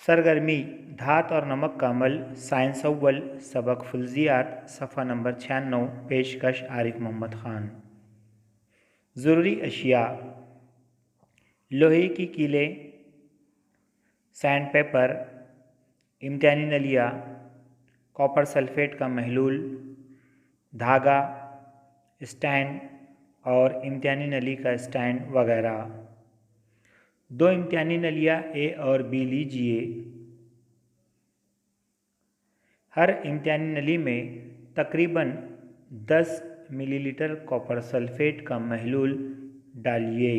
सरगर्मी धात और नमक का अमल साइंस अव्वल सबक फुल्जियात सफ़ा नंबर 96 पेशकश आरिफ मोहम्मद ख़ान। ज़रूरी अशिया लोहे की कीलें, सैंड पेपर, इम्तिहानी नलिया, कॉपर सल्फेट का महलूल, धागा, स्टैंड और इम्तिहानी नली का स्टैंड वगैरह। 2 इम्तिहानी नलियाँ ए और बी लीजिए। हर इम्तिहानी नली में तकरीबन 10 मिलीलीटर कॉपर सल्फेट का महलूल डालिए।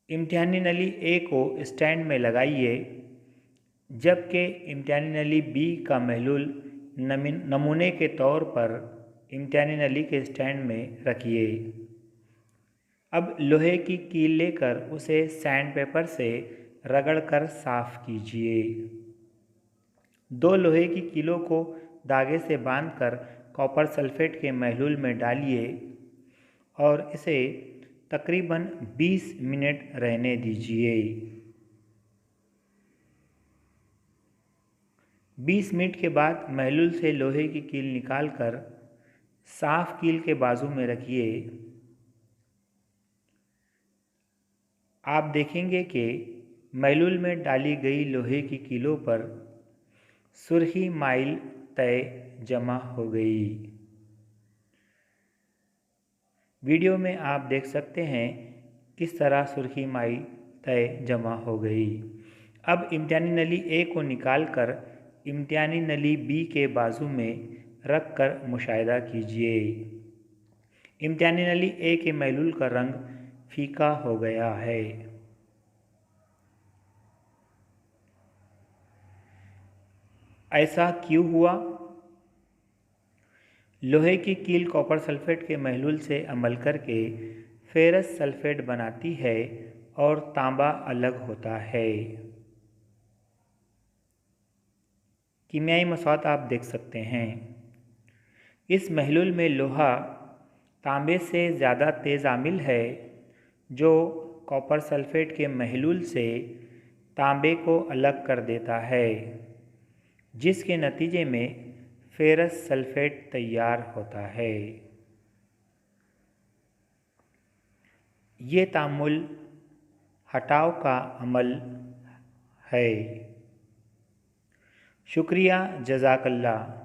इम्तिहानी नली ए को स्टैंड में लगाइए, जबकि इम्तिहानी नली बी का महलूल नमूने के तौर पर इम्तिहानी नली के स्टैंड में रखिए। अब लोहे की कील लेकर उसे सैंड पेपर से रगड़कर साफ कीजिए। 2 लोहे की कीलों को धागे से बांधकर कॉपर सल्फेट के महलूल में डालिए और इसे तकरीबन 20 मिनट रहने दीजिए। 20 मिनट के बाद महलूल से लोहे की कील निकालकर साफ कील के बाजू में रखिए। आप देखेंगे कि महलूल में डाली गई लोहे की कीलों पर सुर्खी माइल तय जमा हो गई। वीडियो में आप देख सकते हैं किस तरह सुर्खी माइल तय जमा हो गई। अब इम्तिहानी नली ए को निकालकर इम्तिहानी नली बी के बाजू में रख कर मुशाहिदा कीजिए। इम्तिहानी नली ए के महलूल का रंग फीका हो गया है। ऐसा क्यों हुआ? लोहे की कील कॉपर सल्फेट के महलूल से अमल करके फेरस सल्फेट बनाती है और तांबा अलग होता है। कीमियाई मसौद आप देख सकते हैं। इस महलूल में लोहा तांबे से ज़्यादा तेज़ामिल है, जो कॉपर सल्फेट के महलूल से तांबे को अलग कर देता है, जिसके नतीजे में फेरस सल्फेट तैयार होता है। ये तामुल हटाव का अमल है। शुक्रिया, जज़ाकल्लाह।